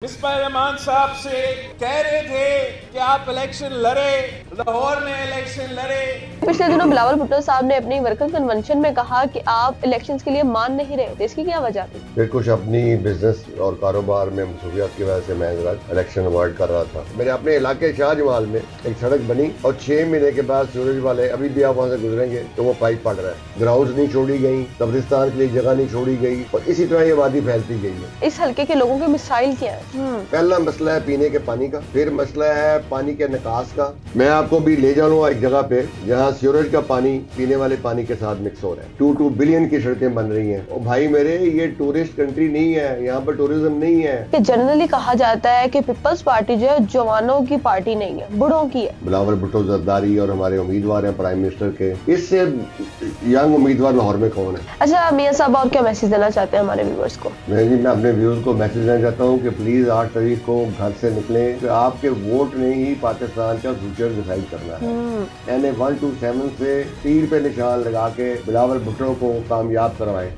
रहमान साहब से कह रहे थे कि आप इलेक्शन लड़े, लाहौर में इलेक्शन लड़े। पिछले दिनों बिलावल भुट्टो साहब ने अपनी वर्कर कन्वेंशन में कहा कि आप इलेक्शंस के लिए मान नहीं रहे थे, इसकी क्या वजह थी? फिर कुछ अपनी बिजनेस और कारोबार में मसरूफियत की वजह से मैं इलेक्शन अवॉइड कर रहा था। मेरे अपने इलाके शाहजमाल में एक सड़क बनी और 6 महीने के बाद सूरज वाले अभी भी आप वहाँ से गुजरेंगे तो वो पाइप पड़ रहा है। ग्राउंड नहीं छोड़ी गई, कब्रिस्तान के लिए जगह नहीं छोड़ी गई और इसी तरह ये वादी फैलती गई है। इस हल्के के लोगों के मिसाइल क्या है? पहला मसला है पीने के पानी का, फिर मसला है पानी के निकास का। मैं आपको भी ले जाऊंगा एक जगह पे जहाँ सीवरेज का पानी पीने वाले पानी के साथ मिक्स हो रहा है। 2 बिलियन की सड़कें बन रही हैं। और भाई मेरे, ये टूरिस्ट कंट्री नहीं है, यहाँ पर टूरिज्म नहीं है। कि जनरली कहा जाता है कि पीपल्स पार्टी जो है जवानों की पार्टी नहीं है, बूढ़ों की है। बिलावल भुट्टो जरदारी और हमारे उम्मीदवार हैं प्राइम मिनिस्टर के, इससे यंग उम्मीदवार लाहौर में कौन है? अच्छा मियां साहब, और क्या मैसेज देना चाहते हैं हमारे व्यूअर्स को? मैं अपने व्यूअर्स को मैसेज देना चाहता हूँ कि प्लीज 8 तारीख को घर से निकलें। तो आपके वोट ने ही पाकिस्तान का फ्यूचर डिसाइड करना है। यानी 1 to 7 से तीर पे निशान लगा के बिलावल भुट्टो को कामयाब करवाएं।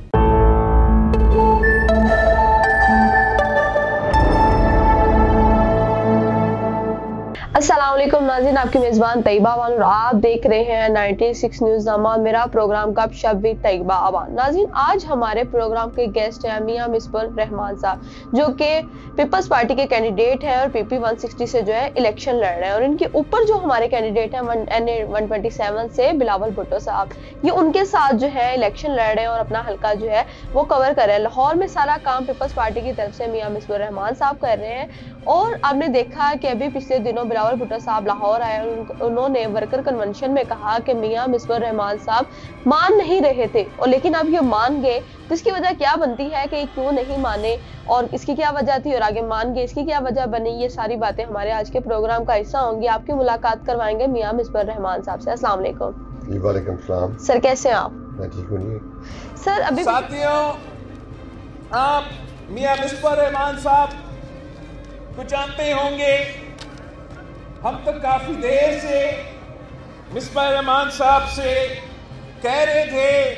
अस्सलाम वालेकुम नाज़रीन, आपकी मेज़बान तैयबा अवान और आप देख रहे हैं 96 न्यूज़ नामा। मेरा प्रोग्राम का शब्द तैयबा अवान। नाज़रीन, आज हमारे प्रोग्राम के गेस्ट हैं मियां मिसबाह रहमान साहब, जो कि पीपल्स पार्टी के कैंडिडेट हैं और PP 160 से जो है इलेक्शन लड़ रहे हैं। और इनके ऊपर जो हमारे कैंडिडेट हैं NA 127 से बिलावल भुट्टो साहब, ये उनके साथ जो है इलेक्शन लड़ रहे हैं और अपना हल्का जो है वो कवर कर रहे हैं। लाहौर में सारा काम पीपल्स पार्टी की तरफ से मियां मिसबाह रहमान साहब कर रहे हैं। और आपने देखा कि अभी पिछले दिनों बिलावल भुट्टो साहब लाहौर आए और उन्होंने वर्कर कन्वेंशन में कहा कि मियां मिसबाह रहमान साहब मान नहीं रहे थे, और लेकिन अब ये मान गए। तो इसकी वजह क्या बनती है कि क्यों नहीं माने और इसकी क्या वजह थी और आगे मान गए, इसकी क्या वजह बनी? ये सारी बातें हमारे आज के प्रोग्राम का हिस्सा होंगी। आपकी मुलाकात करवाएंगे मियां मिसबाह रहमान साहब से। अस्सलाम वालेकुम। वालेकुम सलाम। सर, कैसे हैं आप? मैं ठीक हूँ सर। अभी साथियों, आप मियां मिसबाह रहमान साहब को जानते होंगे। हम तो काफी देर से मिसबाह रहमान साहब से कह रहे थे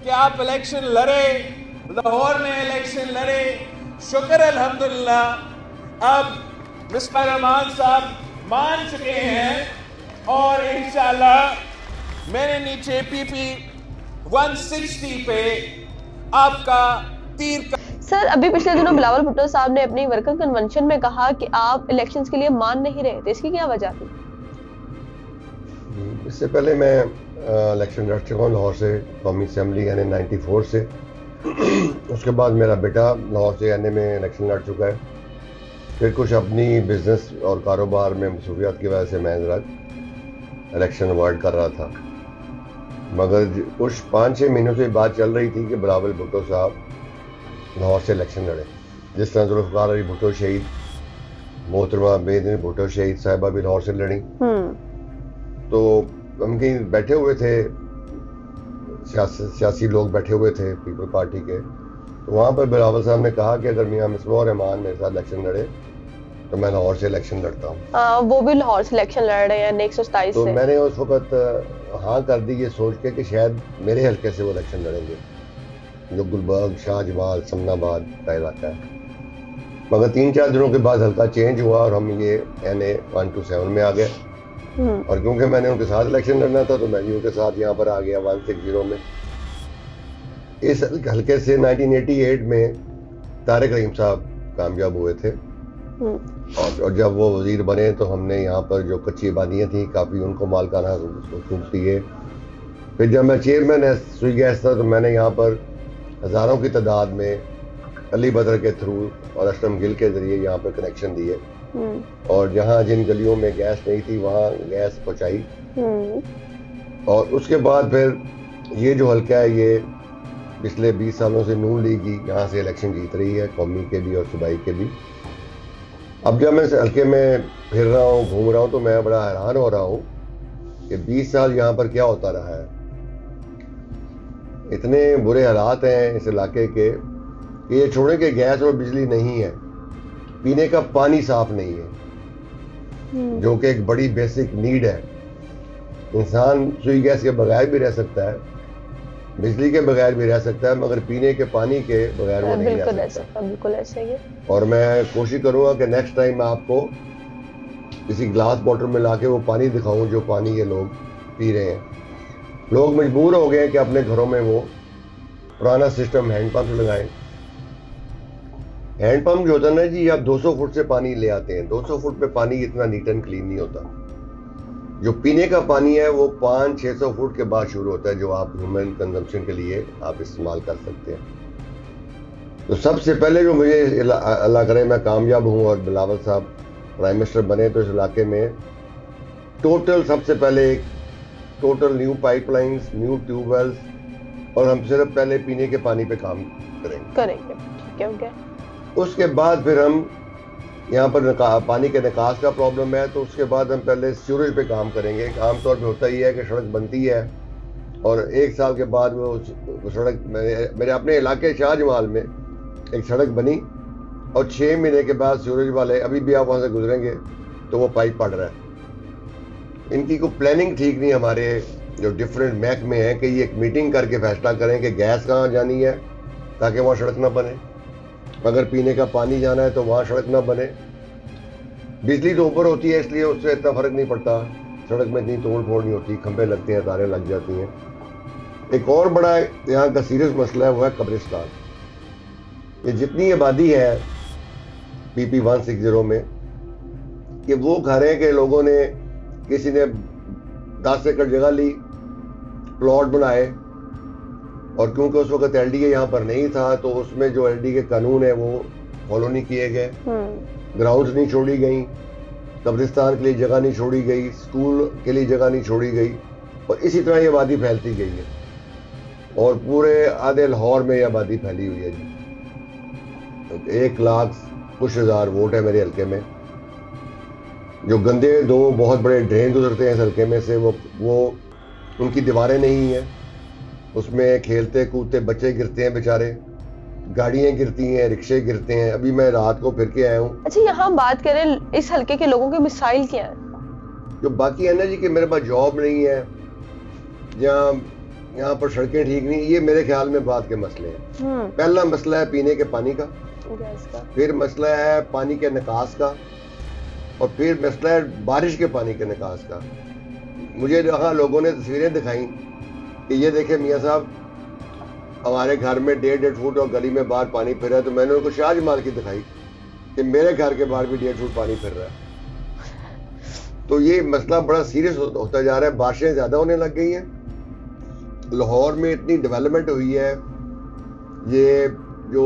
कि आप इलेक्शन लड़े, लाहौर में इलेक्शन लड़े। शुक्र अल्हम्दुलिल्लाह, अब मिसबाह रहमान साहब मान चुके हैं और इंशाल्लाह मेरे नीचे PP 160 पे आपका तीर का। सर, अभी पिछले दिनों बिलावल भुट्टो साहब ने अपनी वर्कर कन्वेंशन में कहा कि आप इलेक्शंस के लिए मान नहीं रहे थे, इसकी क्या वजह थी? इससे पहले मैं इलेक्शन लड़ चुका हूँ लाहौर से, कौमी असम्बली यानी 94 से। उसके बाद मेरा बेटा लाहौर से NA में इलेक्शन लड़ चुका है। फिर कुछ अपनी बिजनेस और कारोबार में मसरूफियत की वजह से मैं इलेक्शन अवॉइड कर रहा था। मगर कुछ 5-6 महीनों से बात चल रही थी कि बिलावल भुट्टो साहब लाहौर से इलेक्शन लड़े। जिस तरह जुल्फ़िकार अली भुट्टो शहीद, मोहतरमा बेनज़ीर भुट्टो शहीद साहिबा भी लाहौर से लड़ी। तो हम कहीं बैठे हुए थे, सियासी लोग बैठे हुए थे पीपल पार्टी के, तो वहाँ पर बिलावल साहब ने कहा कि अगर मियां मिसबाह रहमान मेरे साथ इलेक्शन लड़े तो मैं लाहौर से इलेक्शन लड़ता हूँ। वो भी लाहौर से इलेक्शन लड़ रहे हैं 127 तो से। मैंने उस वक्त हाँ कर दी, ये सोच के कि शायद मेरे हल्के से वो इलेक्शन लड़ेंगे, जो गुलबर्ग, शाहजमाल, समनाबाद का इलाका है। मगर 3-4 दिनों के बाद हल्का चेंज हुआ और हम ये NA 127 में आ गए। और क्योंकि मैंने उनके साथ इलेक्शन लड़ना था तो मैं भी उनके साथ यहाँ पर आ गया 160 में। इस हल्के से 1988 में तारिक रहीम साहब कामयाब हुए थे। और जब वो वजीर बने तो हमने यहाँ पर जो कच्ची आबादियाँ थी काफ़ी उनको मालकाना हकूक़ दिए। फिर जब मैं चेयरमैन सुई गैस था तो मैंने यहाँ पर हज़ारों की तादाद में अली बदर के थ्रू और अशरम गिल के ज़रिए यहाँ पर कनेक्शन दिए। और जहाँ जिन गलियों में गैस नहीं थी वहाँ गैस पहुँचाई। और उसके बाद फिर ये जो हल्का है ये पिछले 20 सालों से नून लीग ही यहाँ से इलेक्शन जीत रही है, कौमी के भी और सूबाई के भी। अब जब मैं इस हल्के में फिर रहा हूँ, घूम रहा हूँ, तो मैं बड़ा हैरान हो रहा हूँ कि 20 साल यहाँ पर क्या होता रहा है। इतने बुरे हालात हैं इस इलाके के कि ये छोड़े कि गैस और बिजली नहीं है, पीने का पानी साफ नहीं है, जो कि एक बड़ी बेसिक नीड है। इंसान सुई गैस के बगैर भी रह सकता है बिजली के बगैर भी रह सकता है, मगर पीने के पानी के बगैर वो नहीं रह सकता। बिल्कुल ऐसे ही। और मैं कोशिश करूंगा कि नेक्स्ट टाइम मैं आपको किसी ग्लास बॉटल में लाके वो पानी दिखाऊं जो पानी ये लोग पी रहे हैं। लोग मजबूर हो गए हैं कि अपने घरों में वो पुराना सिस्टम हैंडपंप लगाएं। हैंडपंप जो होता है ना जी, आप 200 फुट से पानी ले आते हैं। 200 फुट पे पानी इतना नीट एंड क्लीन नहीं होता। जो पीने का पानी है वो 500-600 फुट के बाद शुरू होता है, जो आप ह्यूमन कंजम्पशन के लिए आप इस्तेमाल कर सकते हैं। तो सबसे पहले जो मुझे अल्लाह करे मैं कामयाब हूँ और बिलावल साहब प्राइम मिनिस्टर बने तो इस इलाके में टोटल सबसे पहले एक total new pipelines, new tube wells, और हम सिर्फ पहले पीने के पानी पे काम करेंगे। ठीक है। उसके बाद फिर हम यहाँ पर पानी के निकास का प्रॉब्लम है, तो उसके बाद हम पहले सीवरेज पे काम करेंगे। आमतौर पे होता ही है कि सड़क बनती है और 1 साल के बाद वो सड़क, मेरे अपने इलाके शाहजमाल में एक सड़क बनी और 6 महीने के बाद सीवरेज वाले, अभी भी आप वहाँ से गुजरेंगे तो वो पाइप पड़ रहा है। इनकी कोई प्लानिंग ठीक नहीं। हमारे जो डिफरेंट महकमे हैं कि ये एक मीटिंग करके फैसला करें कि गैस कहाँ जानी है ताकि वहाँ सड़क ना बने, अगर पीने का पानी जाना है तो वहाँ सड़क ना बने। बिजली तो ऊपर होती है इसलिए उससे इतना फर्क नहीं पड़ता, सड़क में इतनी तोड़ फोड़ नहीं होती, खंभे लगते हैं, तारें लग जाती हैं। एक और बड़ा यहाँ का सीरियस मसला है वो है कब्रिस्तान। ये जितनी आबादी है PP 160 में, कि वो घर है कि लोगों ने, किसी ने 10 एकड़ जगह ली, प्लॉट बनाए, और क्योंकि उस वक्त LDA यहाँ पर नहीं था तो उसमें जो LDA के कानून है वो फॉलो नहीं किए गए। ग्राउंड्स नहीं छोड़ी गई, कब्रिस्तान के लिए जगह नहीं छोड़ी गई, स्कूल के लिए जगह नहीं छोड़ी गई, और इसी तरह ये आबादी फैलती गई है और पूरे आधे लाहौर में ये आबादी फैली हुई है जी। 1 लाख कुछ हज़ार वोट है मेरे हल्के में। जो गंदे 2 बहुत बड़े ड्रेन गुजरते हैं इस हल्के में से, वो उनकी दीवारें नहीं हैं, उसमें खेलते कूदते बच्चे गिरते हैं बेचारे, गाड़ियां गिरती हैं, रिक्शे गिरते हैं। अभी मैं रात को फिर के आया हूँ। अच्छा, यहाँ बात करें इस हल्के के लोगों के मिसाइल क्या है? जो बाकी है ना जी कि मेरे पास जॉब नहीं है, यहाँ पर सड़कें ठीक नहीं, ये मेरे ख्याल में बात के मसले हैं। पहला मसला है पीने के पानी का, फिर मसला है पानी के निकास का, और फिर मसला है बारिश के पानी के निकास का। मुझे जहाँ लोगों ने तस्वीरें दिखाई कि ये देखे मियाँ साहब हमारे घर में 1.5 फुट और गली में बाहर पानी फिर रहा है, तो मैंने उनको शाहजमाल की दिखाई कि मेरे घर के बाहर भी 1.5 फुट पानी फिर रहा है। तो ये मसला बड़ा सीरियस होता जा रहा है। बारिशें ज्यादा होने लग गई हैं, लाहौर में इतनी डेवलपमेंट हुई है, ये जो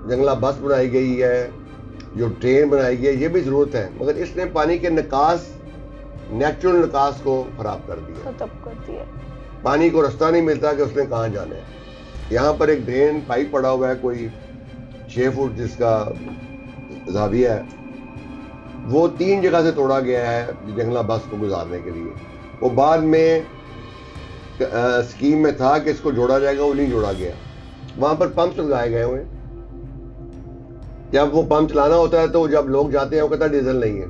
जंगला बस बनाई गई है, जो ट्रेन बनाई गई है, ये भी जरूरत है, मगर इसने पानी के निकास, नेचुरल निकास को खराब कर दिया। पानी को रास्ता नहीं मिलता कि उसने कहाँ जाना है। यहाँ पर एक ड्रेन पाइप पड़ा हुआ है कोई 6 फुट जिसका जाविया है, वो 3 जगह से तोड़ा गया है जंगला बस को गुजारने के लिए। वो बाद में स्कीम में था कि इसको जोड़ा जाएगा, वो नहीं जोड़ा गया। वहां पर पंप लगाए गए हुए, जब वो पंप चलाना होता है तो जब लोग जाते हैं वो कहता है डीजल नहीं है,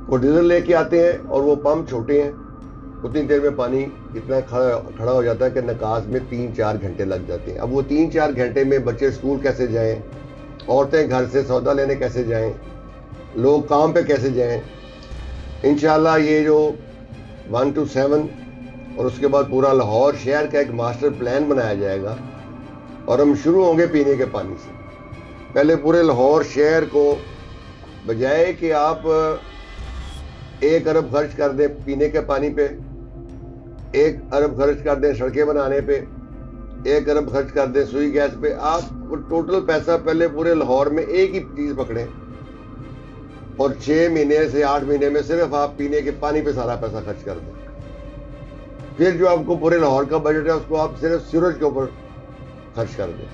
वो डीजल लेके आते हैं और वो पंप छोटे हैं, उतनी देर में पानी इतना खड़ा हो जाता है कि निकास में 3-4 घंटे लग जाते हैं। अब वो 3-4 घंटे में बच्चे स्कूल कैसे जाएं, औरतें घर से सौदा लेने कैसे जाएं, लोग काम पे कैसे जाएं। इंशाल्लाह ये जो 1 to 7 और उसके बाद पूरा लाहौर शहर का एक मास्टर प्लान बनाया जाएगा और हम शुरू होंगे पीने के पानी से। पहले पूरे लाहौर शहर को, बजाय कि आप 1 अरब खर्च कर दें पीने के पानी पे, 1 अरब खर्च कर दें सड़कें बनाने पे, 1 अरब खर्च कर दें सुई गैस पे, आप टोटल पैसा पहले पूरे लाहौर में एक ही चीज पकड़ें और 6 महीने से 8 महीने में सिर्फ आप पीने के पानी पे सारा पैसा खर्च कर दें। फिर जो आपको पूरे लाहौर का बजट है उसको आप सिर्फ सीवरेज के ऊपर खर्च कर दें।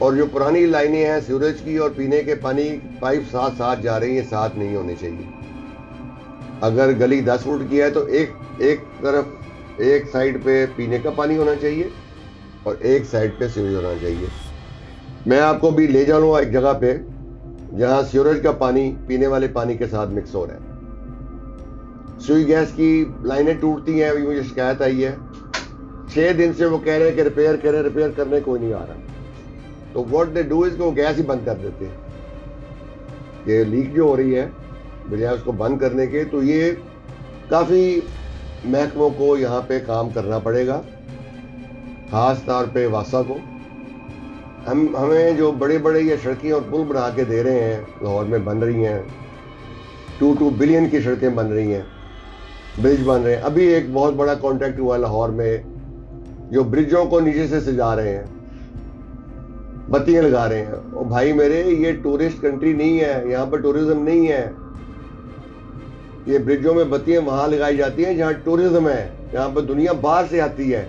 और जो पुरानी लाइनें हैं सीवरेज की और पीने के पानी पाइप साथ साथ जा रही हैं, साथ नहीं होनी चाहिए। अगर गली 10 फुट की है तो एक तरफ एक साइड पे पीने का पानी होना चाहिए और एक साइड पे सीवरेज होना चाहिए। मैं आपको भी ले जाऊंगा एक जगह पे जहां सीवरेज का पानी पीने वाले पानी के साथ मिक्स हो रहा है। सुई गैस की लाइनें टूटती हैं, अभी मुझे शिकायत आई है 6 दिन से वो कह रहे हैं कि रिपेयर करें, रिपेयर करने कोई नहीं आ रहा। तो व्हाट दे डू इज वो गैस ही बंद कर देते हैं। ये लीक जो हो रही है बजाय उसको बंद करने के, तो ये काफ़ी महकमों को यहाँ पे काम करना पड़ेगा, ख़ास तौर पे वासा को। हमें जो बड़े बड़े ये सड़कें और पुल बना के दे रहे हैं, लाहौर में बन रही हैं, 2 बिलियन की सड़कें बन रही हैं, ब्रिज बन रहे हैं। अभी एक बहुत बड़ा कॉन्ट्रैक्ट हुआ लाहौर में, जो ब्रिजों को नीचे से सजा रहे हैं, बत्तियां लगा रहे हैं। और भाई मेरे, ये टूरिस्ट कंट्री नहीं है, यहाँ पर टूरिज्म नहीं है। ये ब्रिजों में बत्तियां वहां लगाई जाती हैं जहां टूरिज्म है, यहाँ पर दुनिया बाहर से आती है।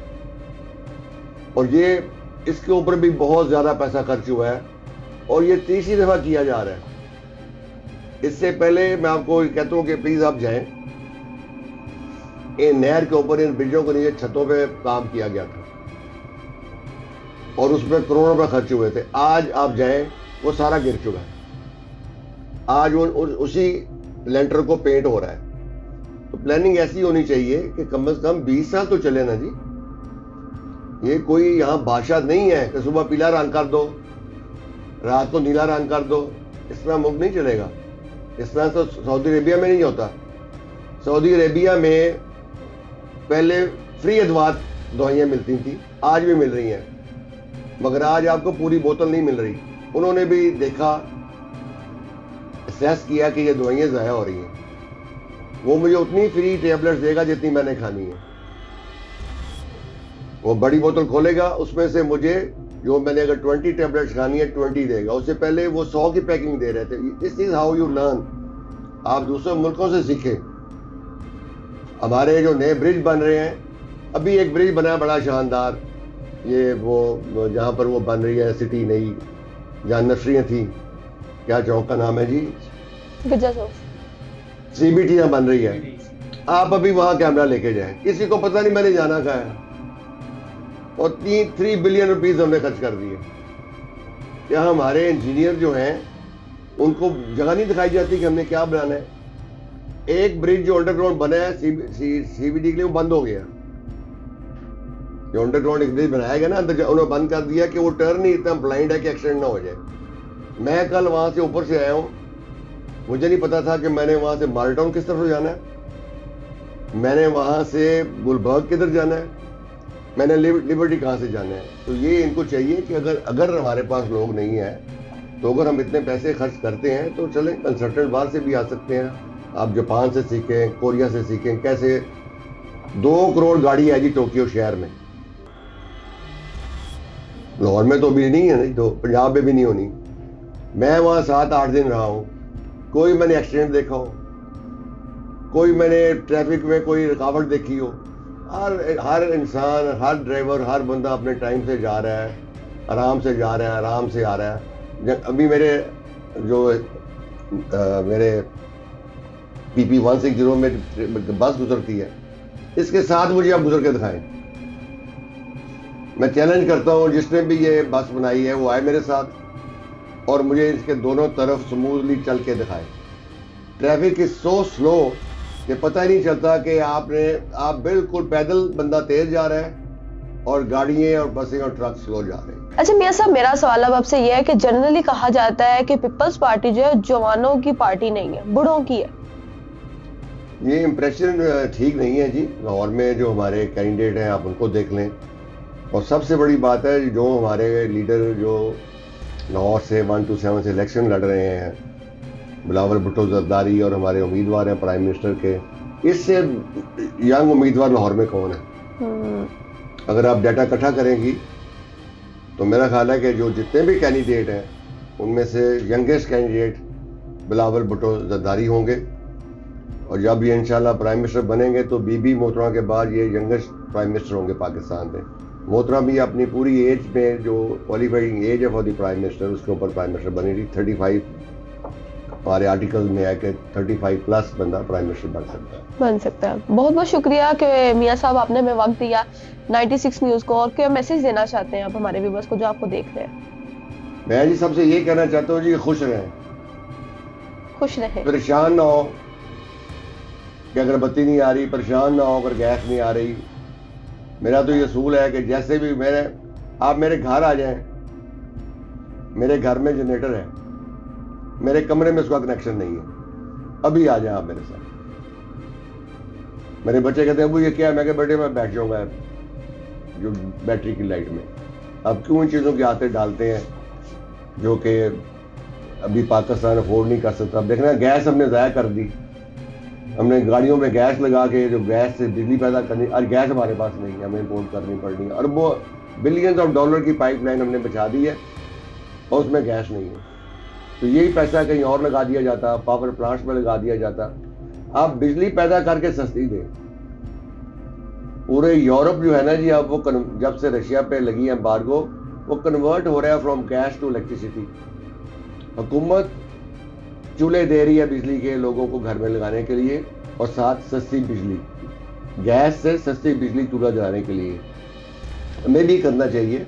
और ये इसके ऊपर भी बहुत ज्यादा पैसा खर्च हुआ है और ये तीसरी दफा किया जा रहा है। इससे पहले मैं आपको कहता हूँ कि प्लीज आप जाएं, इन नहर के ऊपर इन ब्रिजों के नीचे छतों पे काम किया गया था और उसमें करोड़ों रुपए खर्च हुए थे। आज आप जाएं, वो सारा गिर चुका है। आज वो उसी लेंटर को पेंट हो रहा है। तो प्लानिंग ऐसी होनी चाहिए कि कम से कम 20 साल तो चले ना जी। ये कोई यहाँ बादशाह नहीं है कि सुबह पीला रंग कर दो, रात को नीला रंग कर दो। इस तरह मुल्क नहीं चलेगा। इस तरह तो सऊदी अरेबिया में नहीं होता। सऊदी अरेबिया में पहले फ्री अदवात दवाइयाँ मिलती थी, आज भी मिल रही हैं, मगर आज आपको पूरी बोतल नहीं मिल रही। उन्होंने भी देखा, असेस किया कि ये दवाइयाँ ज़ाया हो रही हैं। वो मुझे उतनी फ्री टेबलेट्स देगा जितनी मैंने खानी है। वो बड़ी बोतल खोलेगा, उसमें से मुझे जो मैंने अगर 20 टेबलेट्स खानी है 20 देगा। उससे पहले वो 100 की पैकिंग दे रहे थे। This is how you learn. आप दूसरे मुल्कों से सीखें। हमारे जो नए ब्रिज बन रहे हैं, अभी एक ब्रिज बना बड़ा शानदार, ये वो जहाँ पर वो बन रही है सिटी नई, जहाँ नर्सरियाँ थी, क्या चौक का नाम है जी, CBT यहाँ बन रही है। आप अभी वहाँ कैमरा लेके जाएं, किसी को पता नहीं मैंने जाना कहा है। और 3 बिलियन रुपीस हमने खर्च कर दिए। क्या हमारे इंजीनियर जो हैं उनको जगह नहीं दिखाई जाती कि हमने क्या बनाना है। एक ब्रिज जो अंडरग्राउंड बना है CBD के लिए, वो बंद हो गया। जो अंडरग्राउंड एक ब्रिज बनाया गया ना, उन्होंने बंद कर दिया कि वो टर्न ही इतना ब्लाइंड है कि एक्सीडेंट ना हो जाए। मैं कल वहां से ऊपर से आया हूँ, मुझे नहीं पता था कि मैंने वहां से माल्टाउन किस तरफ जाना है, मैंने वहां से गुलबर्ग किधर जाना है, मैंने लिबर्टी कहाँ से जाना है। तो ये इनको चाहिए कि अगर हमारे पास लोग नहीं है, तो अगर हम इतने पैसे खर्च करते हैं तो चलें, कंसल्टेंट बाहर से भी आ सकते हैं। आप जापान से सीखें, कोरिया से सीखें कैसे। 2 करोड़ गाड़ी है जी टोक्यो शहर में। लाहौर में तो अभी नहीं है, नहीं तो पंजाब में भी नहीं होनी। मैं वहाँ 7-8 दिन रहा हूँ, कोई मैंने एक्सीडेंट देखा हो, कोई मैंने ट्रैफिक में कोई रुकावट देखी हो। हर इंसान, हर ड्राइवर, हर बंदा अपने टाइम से जा रहा है, आराम से जा रहा है, आराम से आ रहा है। अभी मेरे PP 160 में बस गुजरती है, इसके साथ मुझे आप गुजर के दिखाएं। मैं चैलेंज करता हूँ, जिसने भी ये बस बनाई है वो आए मेरे साथ और मुझे इसके दोनों तरफ स्मूथली चल के दिखाए। ट्रैफिक इज सो स्लो कि पता ही नहीं चलता कि आप बिल्कुल पैदल, बंदा तेज जा रहा है और गाड़ियां और बसें और ट्रक स्लो जा रहे हैं। अच्छा मियां साहब, मेरा सवाल अब आपसे यह है कि जनरली कहा जाता है कि पीपल्स पार्टी जो है जवानों की पार्टी नहीं है, बूढ़ों की है। ये इंप्रेशन ठीक नहीं है जी। लाहौर में जो हमारे कैंडिडेट हैं आप उनको देख लें। और सबसे बड़ी बात है, जो हमारे लीडर जो लाहौर से 1 to 7 से इलेक्शन लड़ रहे हैं, बिलावल भुट्टो जरदारी, और हमारे उम्मीदवार हैं प्राइम मिनिस्टर के, इससे यंग उम्मीदवार लाहौर में कौन है? अगर आप डाटा इकट्ठा करेंगी तो मेरा ख्याल है कि जो जितने भी कैंडिडेट हैं उनमें से यंगेस्ट कैंडिडेट बिलावल भुट्टो जरदारी होंगे। और जब ये इंशाल्लाह प्राइम मिनिस्टर बनेंगे तो बीबी मोहतरमा के बाद ये यंगेस्ट प्राइम मिनिस्टर होंगे पाकिस्तान में। मोहतरमा भी अपनी पूरी एज में, जो क्वालिफाइंग एज है फॉर द प्राइम मिनिस्टर, उसके ऊपर प्राइम मिनिस्टर बनी थी। 35 हमारे आर्टिकल में है कि 35+ बंदा प्राइम मिनिस्टर बन सकता है। बहुत बहुत शुक्रिया कि मियां साहब आपने हमें वक्त दिया 96 न्यूज़ को। और क्या मैसेज देना चाहते हैं आप हमारे व्यूअर्स को जो आपको देख रहे हैं? मैं जी सबसे ये कहना चाहता हूँ जी, खुश रहें, परेशान ना हो कि अगर बत्ती नहीं आ रही, परेशान ना हो अगर गैस नहीं आ रही। मेरा तो ये असूल है कि जैसे भी आप मेरे घर आ जाएं, मेरे घर में जनरेटर है, मेरे कमरे में उसका कनेक्शन नहीं है, अभी आ जाए आप मेरे साथ। मेरे बच्चे कहते हैं वो ये क्या है, मैं कहा बेटे मैं बैठ जाऊंगा जो बैटरी की लाइट में। अब क्यों इन चीज़ों की आदतें डालते हैं जो कि अभी पाकिस्तान अफोर्ड नहीं कर सकता। अब देखना गैस हमने ज़ाया कर दी, हमने गाड़ियों में गैस लगा के जो गैस से बिजली पैदा करनी, और गैस हमारे पास नहीं है, हमें इम्पोर्ट करनी पड़नी है, और वो बिलियंस ऑफ डॉलर की पाइपलाइन हमने बिछा दी है और उसमें गैस नहीं है। तो यही पैसा कहीं और लगा दिया जाता, पावर प्लांट्स में लगा दिया जाता। आप बिजली पैदा करके सस्ती दें। पूरे यूरोप जो है ना जी, अब वो जब से रशिया पे लगी है एम्बार्गो, वो कन्वर्ट हो रहा है फ्रॉम गैस टू इलेक्ट्रिसिटी। हुकूमत चूल्हे दे रही है बिजली के लोगों को घर में लगाने के लिए, और साथ सस्ती बिजली, गैस से सस्ती बिजली चूल्हा जलाने के लिए। हमें भी करना चाहिए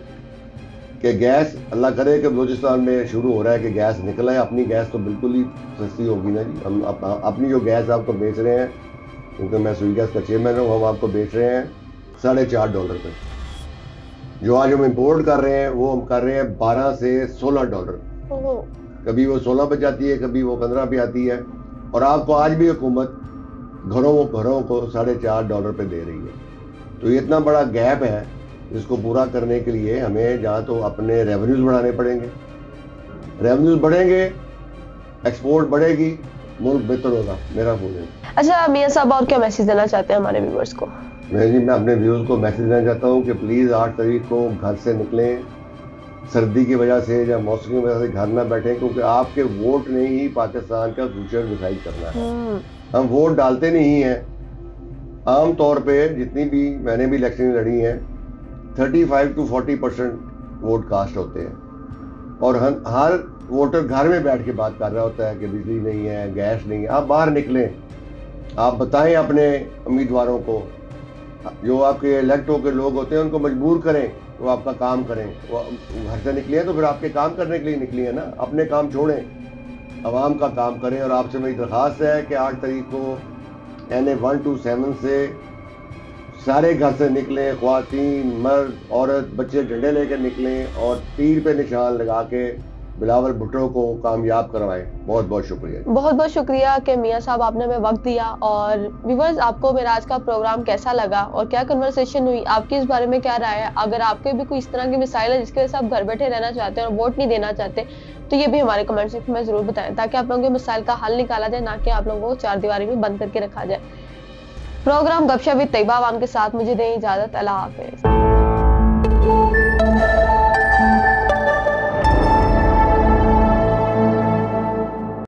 कि गैस, अल्लाह करे कि बलूचिस्तान में शुरू हो रहा है कि गैस निकला है। अपनी गैस तो बिल्कुल ही सस्ती होगी ना जी। हम अपनी जो गैस आपको बेच रहे हैं, क्योंकि मैं स्वी गैस का चेयरमैन हूँ, हम आपको बेच रहे हैं $4.5 पे। जो आज हम इम्पोर्ट कर रहे हैं वो हम कर रहे हैं $12 से $16। कभी वो 16 पे जाती है, कभी वो 15 पे आती है, और आपको आज भी हुकूमत घरों को $4.5 पे दे रही है। तो ये इतना बड़ा गैप है, इसको पूरा करने के लिए हमें जहाँ तो अपने रेवेन्यूज बढ़ाने पड़ेंगे। रेवेन्यूज बढ़ेंगे, एक्सपोर्ट बढ़ेगी, मुल्क बेहतर होगा। मेरा फूल है। अच्छा मियां साहब, और क्या मैसेज देना चाहते हैं हमारे व्यूअर्स को? मैं अपने व्यूअर्स को मैसेज देना चाहता हूँ कि प्लीज़ 8 तारीख को घर से निकलें। सर्दी की वजह से या मौसम की वजह से घर ना बैठें, क्योंकि आपके वोट ने ही पाकिस्तान का फ्यूचर डिसाइड करना है। हम वोट डालते नहीं हैं। आम तौर पे जितनी भी मैंने भी इलेक्शन लड़ी हैं, 35 to 40% वोट कास्ट होते हैं, और हर वोटर घर में बैठ के बात कर रहा होता है कि बिजली नहीं है, गैस नहीं है। आप बाहर निकलें, आप बताएं अपने उम्मीदवारों को, जो आपके इलेक्ट होकर लोग होते हैं उनको मजबूर करें वो आपका काम करें। वो घर से निकले हैं तो फिर आपके काम करने के लिए निकली है ना, अपने काम छोड़ें, आवाम का काम करें। और आपसे मेरी दरख्वास्त है कि 8 तारीख को NA 1 to 7 से सारे घर से निकलें, ख्वातीन, मर्द, औरत, बच्चे झंडे लेकर निकलें और तीर पे निशान लगा के बिलावल भुट्टो को कामयाब करवाएं। बहुत बहुत शुक्रिया। बहुत बहुत शुक्रिया कि मियां साहब आपने हमें वक्त दिया। और व्यूअर्स, आपको मेरा आज का प्रोग्राम कैसा लगा और क्या कन्वर्सेशन हुई, आपकी इस बारे में क्या राय है? अगर आपके भी कोई इस तरह की मिसाइल है जिसके वजह से आप घर बैठे रहना चाहते हैं और वोट नहीं देना चाहते, तो ये भी हमारे कमेंट सेक्शन में जरूर बताएं, ताकि आप लोगों के मिसाइल का हल निकाला जाए, ना कि आप लोगों को चार दीवारी में बंद करके रखा जाए। प्रोग्राम गपशप विद तैयबा अवान के साथ मुझे दें इजाजत। अल्लाह हाफिज।